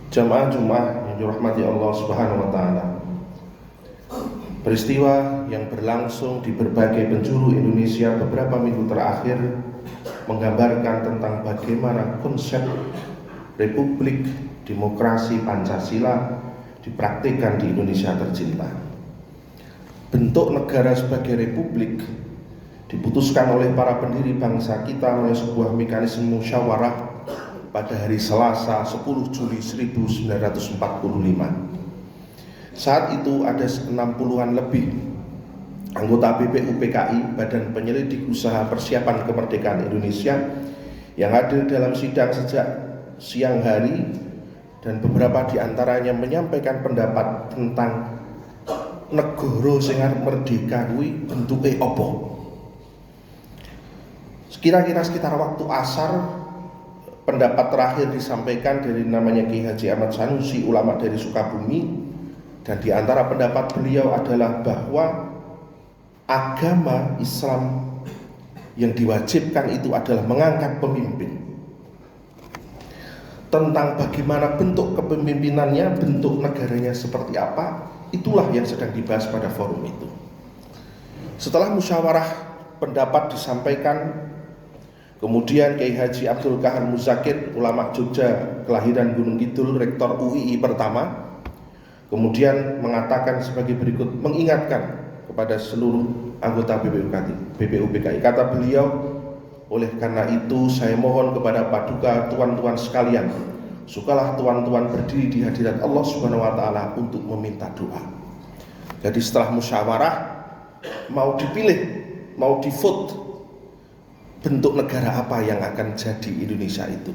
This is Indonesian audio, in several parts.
Jamaah Jumat yang dirahmati Allah Subhanahu wa taala. Peristiwa yang berlangsung di berbagai penjuru Indonesia beberapa minggu terakhir menggambarkan tentang bagaimana konsep Republik Demokrasi Pancasila dipraktikkan di Indonesia tercinta. Bentuk negara sebagai republik diputuskan oleh para pendiri bangsa kita melalui sebuah mekanisme musyawarah pada hari Selasa 10 Juli 1945. Saat itu ada 60-an lebih anggota BPUPKI, Badan Penyelidik Usaha Persiapan Kemerdekaan Indonesia, yang hadir dalam sidang sejak siang hari, dan beberapa di antaranya menyampaikan pendapat tentang negara sing arep merdeka kuwi bentuke apa. Kira-kira sekitar waktu asar, pendapat terakhir disampaikan dari namanya Ki Haji Ahmad Sanusi, ulama dari Sukabumi, dan di antara pendapat beliau adalah bahwa agama Islam yang diwajibkan itu adalah mengangkat pemimpin. Tentang bagaimana bentuk kepemimpinannya, bentuk negaranya seperti apa, itulah yang sedang dibahas pada forum itu. Setelah musyawarah pendapat disampaikan, kemudian Kiai Haji Abdul Kahar Muzakir, ulama Jogja, kelahiran Gunung Kidul, rektor UII pertama, kemudian mengatakan sebagai berikut, mengingatkan kepada seluruh anggota BPUPKI. Kata beliau, oleh karena itu saya mohon kepada Paduka tuan-tuan sekalian, sukalah tuan-tuan berdiri di hadirat Allah Subhanahu wa taala untuk meminta doa. Jadi setelah musyawarah mau dipilih, mau di-vote bentuk negara apa yang akan jadi Indonesia itu.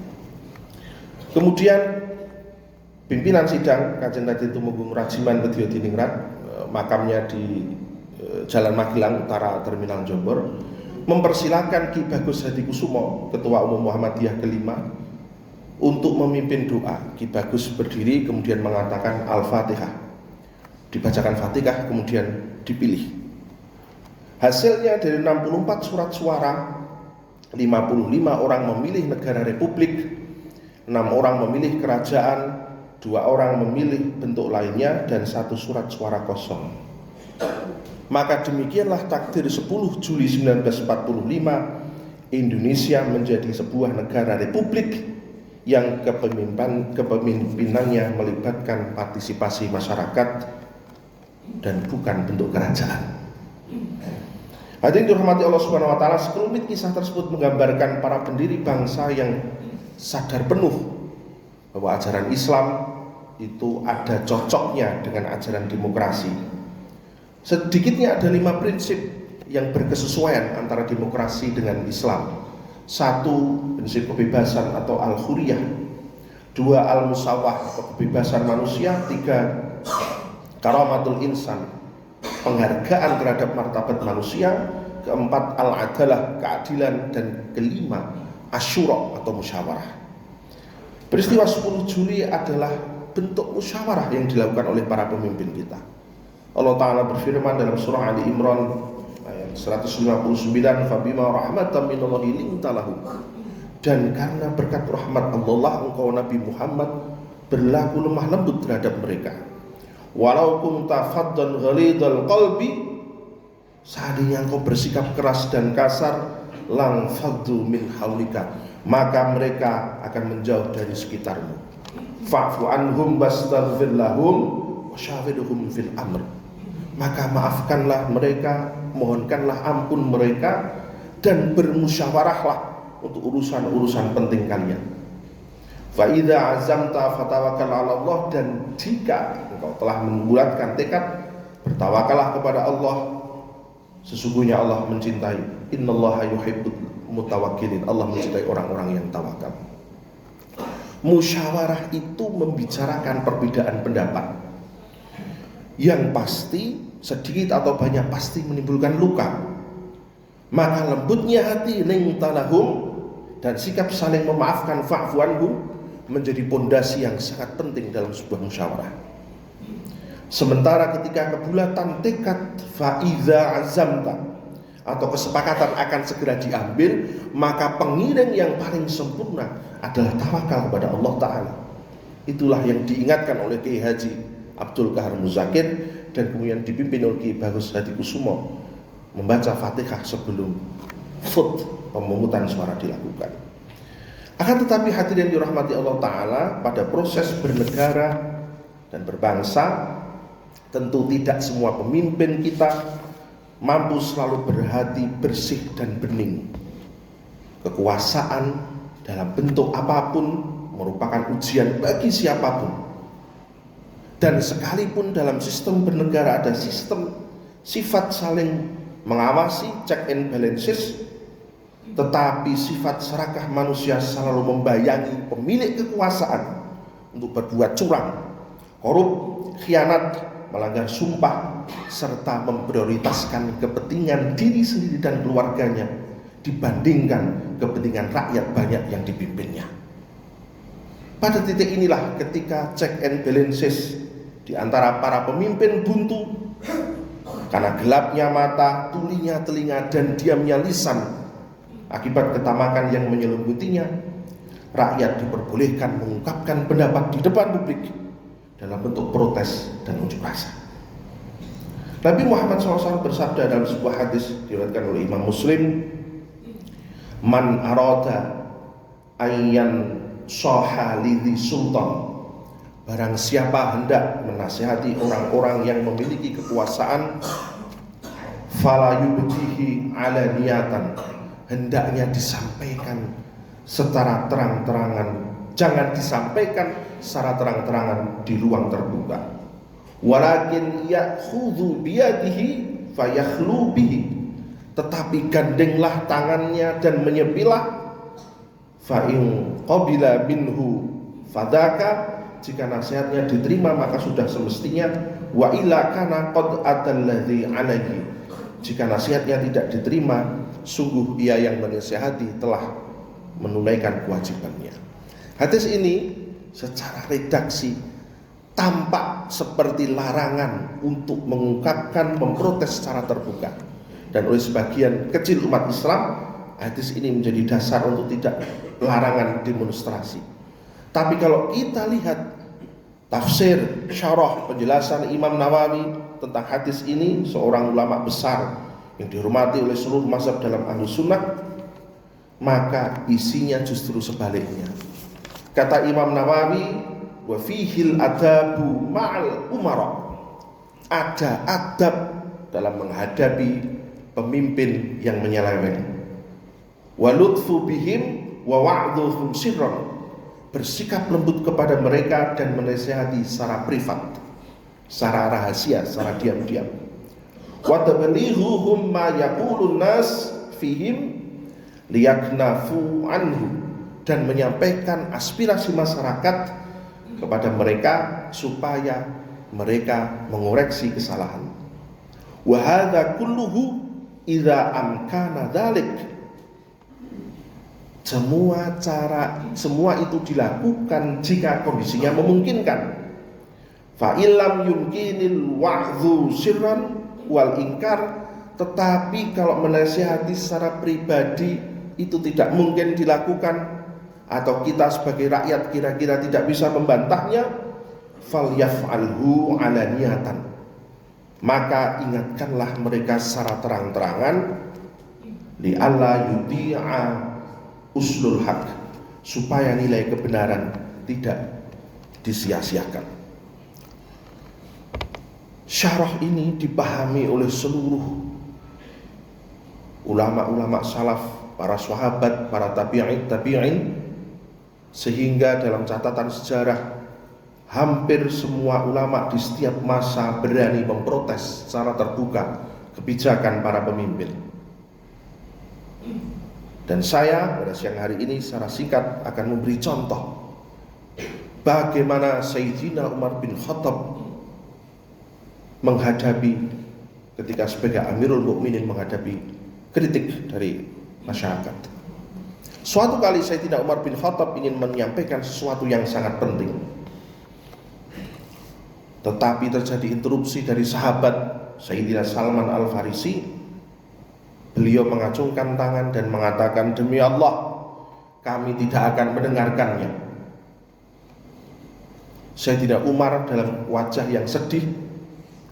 Kemudian pimpinan sidang Kanjeng Raden Tumenggung Rajiman Kedhia Diningrat, makamnya di Jalan Magelang Utara Terminal Jombor, mempersilahkan Ki Bagus Hadikusumo, Ketua Umum Muhammadiyah kelima, untuk memimpin doa. Ki Bagus berdiri kemudian mengatakan Al-Fatihah. Dibacakan Fatihah kemudian dipilih. Hasilnya dari 64 surat suara, 55 orang memilih negara republik, 6 orang memilih kerajaan, 2 orang memilih bentuk lainnya, dan 1 surat suara kosong. Maka demikianlah takdir 10 Juli 1945 Indonesia menjadi sebuah negara republik yang kepemimpinannya melibatkan partisipasi masyarakat dan bukan bentuk kerajaan. Hadirin dirahmati Allah Subhanahu wa taala, sekelumit kisah tersebut menggambarkan para pendiri bangsa yang sadar penuh bahwa ajaran Islam itu ada cocoknya dengan ajaran demokrasi. Sedikitnya ada 5 prinsip yang berkesesuaian antara demokrasi dengan Islam. 1. Prinsip kebebasan atau al-huriyah. 2. Al-musawah atau kebebasan manusia. 3. Karamatul insan, penghargaan terhadap martabat manusia. 4. Al-adalah, keadilan. Dan 5. Asyura atau musyawarah. Peristiwa 10 Juli adalah bentuk musyawarah yang dilakukan oleh para pemimpin kita. Allah Ta'ala berfirman dalam surah Ali Imran ayat 159, Fabima rahmatan minallahi linta lahum. Dan karena berkat rahmat Allah, engkau Nabi Muhammad berlaku lemah lembut terhadap mereka. Walau kunta faddan ghalidhal qalbi, seandainya engkau bersikap keras dan kasar, lang faddu min haulika, maka mereka akan menjauh dari sekitarmu. Fa'fu anhum wastaghfir lahum wasyawirhum fil amr, maka maafkanlah mereka, mohonkanlah ampun mereka, dan bermusyawarahlah untuk urusan-urusan penting kalian. Fa idza azamta fatawakkal 'ala Allah, dan jika engkau telah membulatkan tekad, bertawakallah kepada Allah. Sesungguhnya Allah mencintai, innallaha yuhibbul mutawakkilin, Allah mencintai orang-orang yang tawakal. Musyawarah itu membicarakan perbedaan pendapat yang pasti, sedikit atau banyak pasti menimbulkan luka. Maka lembutnya hati lingtalahum dan sikap saling memaafkan fa'fu anhum menjadi pondasi yang sangat penting dalam sebuah musyawarah. Sementara ketika kebulatan tekad fa'iza azamta atau kesepakatan akan segera diambil, maka pengiring yang paling sempurna adalah tawakal kepada Allah Ta'ala. Itulah yang diingatkan oleh Kiai Haji Abdul Kahar Muzakir dan kemudian dipimpin oleh Kiai Bagus Hadikusumo, membaca Fatihah sebelum pemungutan suara dilakukan. Akan tetapi hadirin dirahmati Allah Ta'ala, pada proses bernegara dan berbangsa, tentu tidak semua pemimpin kita mampu selalu berhati bersih dan bening. Kekuasaan dalam bentuk apapun merupakan ujian bagi siapapun. Dan sekalipun dalam sistem bernegara ada sistem sifat saling mengawasi, check and balances, tetapi sifat serakah manusia selalu membayangi pemilik kekuasaan untuk berbuat curang, korup, khianat, melanggar sumpah, serta memprioritaskan kepentingan diri sendiri dan keluarganya dibandingkan kepentingan rakyat banyak yang dipimpinnya. Pada titik inilah ketika check and balances di antara para pemimpin buntu karena gelapnya mata, tulinya telinga, dan diamnya lisan akibat ketamakan yang menyelubutinya, rakyat diperbolehkan mengungkapkan pendapat di depan publik dalam bentuk protes dan unjuk rasa. Nabi Muhammad SAW bersabda dalam sebuah hadis diriwayatkan oleh Imam Muslim, "Man arada ayyan soha lidhi sultan." Barang siapa hendak menasihati orang-orang yang memiliki kekuasaan, fala yubdihi ala niyatan, hendaknya disampaikan secara terang-terangan, jangan disampaikan secara terang-terangan di ruang terbuka. Walakin ya'khudhu biyadihi fayakhlu bihi, tetapi gandenglah tangannya dan menyepilah. Fa in qabila minhu fadaka, jika nasihatnya diterima maka sudah semestinya. Wa illa kana qad atalladzi alaihi, jika nasihatnya tidak diterima, sungguh ia yang menasihati telah menunaikan kewajibannya. Hadis ini secara redaksi tampak seperti larangan untuk mengungkapkan, memprotes secara terbuka. Dan oleh sebagian kecil umat Islam, hadis ini menjadi dasar untuk tidak larangan demonstrasi. Tapi kalau kita lihat tafsir, syarah, penjelasan Imam Nawawi tentang hadis ini, seorang ulama besar yang dihormati oleh seluruh mazhab dalam Ahlus Sunnah, maka isinya justru sebaliknya. Kata Imam Nawawi, wa fihil adabu ma'al umara, ada adab dalam menghadapi pemimpin yang menyeleweng. Wa lutfu bihim wa wa'dhuhum sirran, bersikap lembut kepada mereka dan menasihati secara privat, secara rahasia, secara diam-diam. Wa tablighuhum ma yaqulun nas fihim liyaknafu anhu, dan menyampaikan aspirasi masyarakat kepada mereka supaya mereka mengoreksi kesalahan. Wa hadza kulluhu idza amkana dzalik, semua itu dilakukan jika kondisinya memungkinkan. Fa illam yumkinil wa'dhu sirran wal ingkar, tetapi kalau menasihati secara pribadi itu tidak mungkin dilakukan, atau kita sebagai rakyat kira-kira tidak bisa membantahnya, fal yaf'alhu alaniyatan, maka ingatkanlah mereka secara terang-terangan, li alla yudhi'a uslul haq, supaya nilai kebenaran tidak disia-siakan. Syarah ini dipahami oleh seluruh ulama-ulama salaf, para sahabat, para tabi'in, sehingga dalam catatan sejarah hampir semua ulama di setiap masa berani memprotes secara terbuka kebijakan para pemimpin. Dan saya pada siang hari ini secara singkat akan memberi contoh bagaimana Sayyidina Umar bin Khattab menghadapi, ketika sebagai Amirul Mukminin menghadapi kritik dari masyarakat. Suatu kali Sayyidina Umar bin Khattab ingin menyampaikan sesuatu yang sangat penting, tetapi terjadi interupsi dari sahabat Sayyidina Salman Al-Farisi. Beliau mengacungkan tangan dan mengatakan, demi Allah, kami tidak akan mendengarkannya. Sayyidina Umar dalam wajah yang sedih,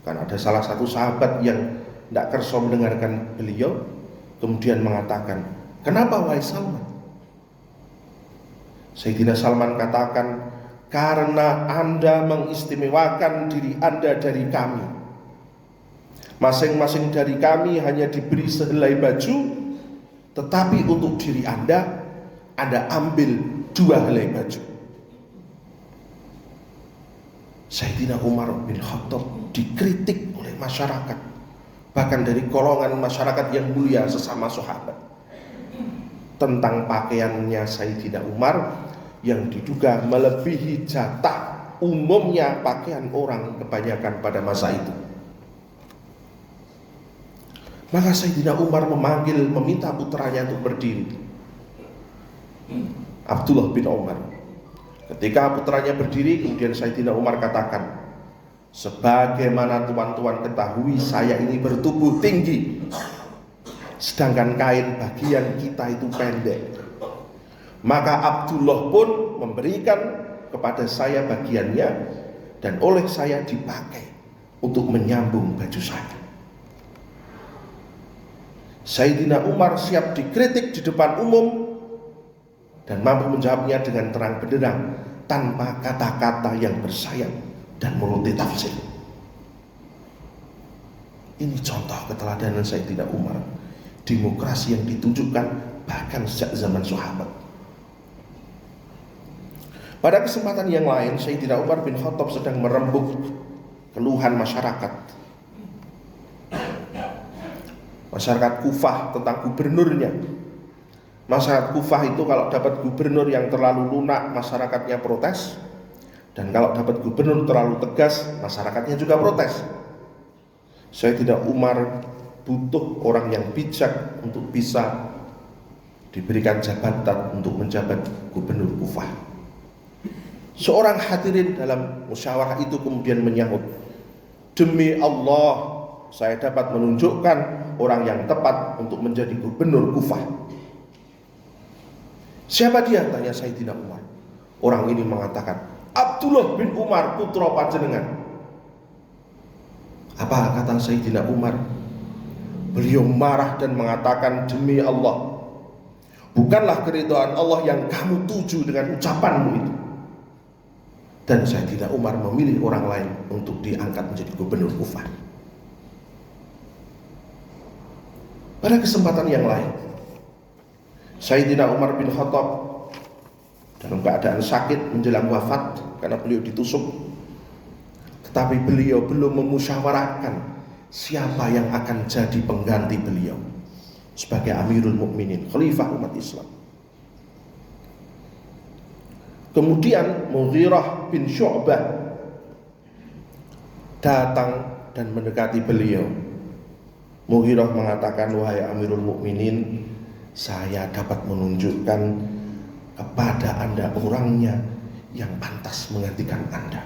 kan ada salah satu sahabat yang tidak kerso mendengarkan beliau, kemudian mengatakan, "Kenapa wahai Salman?" Sayyidina Salman katakan, "Karena Anda mengistimewakan diri Anda dari kami. Masing-masing dari kami hanya diberi sehelai baju, tetapi untuk diri Anda ambil 2 helai baju." Sayyidina Umar bin Khattab dikritik oleh masyarakat, bahkan dari golongan masyarakat yang mulia sesama sahabat, tentang pakaiannya Sayyidina Umar yang diduga melebihi jatah umumnya pakaian orang kebanyakan pada masa itu. Maka Sayyidina Umar meminta putranya untuk berdiri, Abdullah bin Umar. Ketika putranya berdiri, kemudian Sayyidina Umar katakan, "Sebagaimana tuan-tuan ketahui, saya ini bertubuh tinggi, sedangkan kain bagian kita itu pendek. Maka Abdullah pun memberikan kepada saya bagiannya, dan oleh saya dipakai untuk menyambung baju saya." Sayyidina Umar siap dikritik di depan umum dan mampu menjawabnya dengan terang benderang, tanpa kata-kata yang bersayap dan multi tafsir. Ini contoh keteladanan Sayyidina Umar, demokrasi yang ditunjukkan bahkan sejak zaman sahabat. Pada kesempatan yang lain, Sayyidina Umar bin Khattab sedang merembuk keluhan masyarakat Kufah tentang gubernurnya. Masyarakat Kufah itu kalau dapat gubernur yang terlalu lunak, masyarakatnya protes. Dan kalau dapat gubernur terlalu tegas, masyarakatnya juga protes. Sayyidina Umar butuh orang yang bijak untuk bisa diberikan jabatan untuk menjabat gubernur Kufah. Seorang hadirin dalam musyawarah itu kemudian menyahut, "Demi Allah, saya dapat menunjukkan orang yang tepat untuk menjadi gubernur Kufah." "Siapa dia?" tanya Sayyidina Umar. Orang ini mengatakan, "Abdullah bin Umar, putra panjenengan." Apa kata Sayyidina Umar? Beliau marah dan mengatakan, "Demi Allah, bukanlah keridhaan Allah yang kamu tuju dengan ucapanmu itu." Dan Sayyidina Umar memilih orang lain untuk diangkat menjadi gubernur Kufah. Pada kesempatan yang lain, Sayyidina Umar bin Khattab dalam keadaan sakit menjelang wafat karena beliau ditusuk, tetapi beliau belum memusyawarahkan siapa yang akan jadi pengganti beliau sebagai Amirul Mukminin, Khalifah umat Islam. Kemudian Mughirah bin Syu'bah datang dan mendekati beliau. Mughirah mengatakan, "Wahai Amirul Mukminin, saya dapat menunjukkan kepada Anda orangnya yang pantas menggantikan Anda."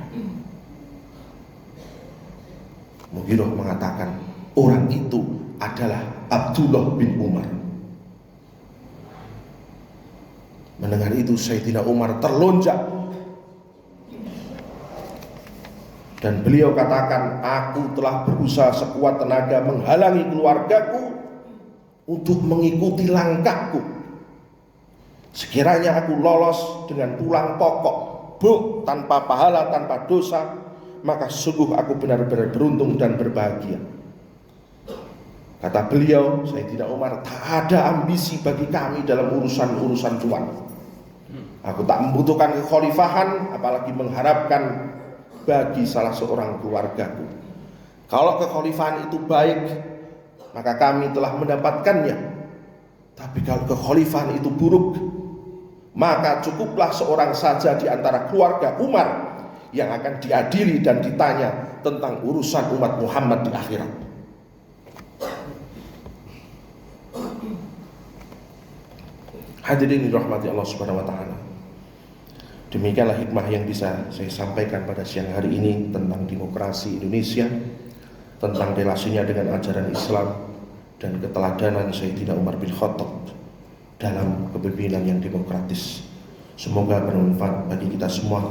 Mughirah mengatakan, orang itu adalah Abdullah bin Umar. Mendengar itu Sayyidina Umar terlonjak dan beliau katakan, "Aku telah berusaha sekuat tenaga menghalangi keluargaku untuk mengikuti langkahku. Sekiranya aku lolos dengan tulang pokok, tanpa pahala, tanpa dosa, maka sungguh aku benar-benar beruntung dan berbahagia." Kata beliau, Sayyidina Umar, "Tak ada ambisi bagi kami dalam urusan-urusan tuan. Aku tak membutuhkan kekhalifahan, apalagi mengharapkan bagi salah seorang keluargaku. Kalau kekhalifahan itu baik, maka kami telah mendapatkannya. Tapi kalau kekhalifahan itu buruk, maka cukuplah seorang saja di antara keluarga Umar yang akan diadili dan ditanya tentang urusan umat Muhammad di akhirat." Hadirin dirahmati Allah Subhanahu wa taala. Demikianlah hikmah yang bisa saya sampaikan pada siang hari ini tentang demokrasi Indonesia, tentang relasinya dengan ajaran Islam dan keteladanan Sayyidina Umar bin Khattab dalam kepemimpinan yang demokratis. Semoga bermanfaat bagi kita semua.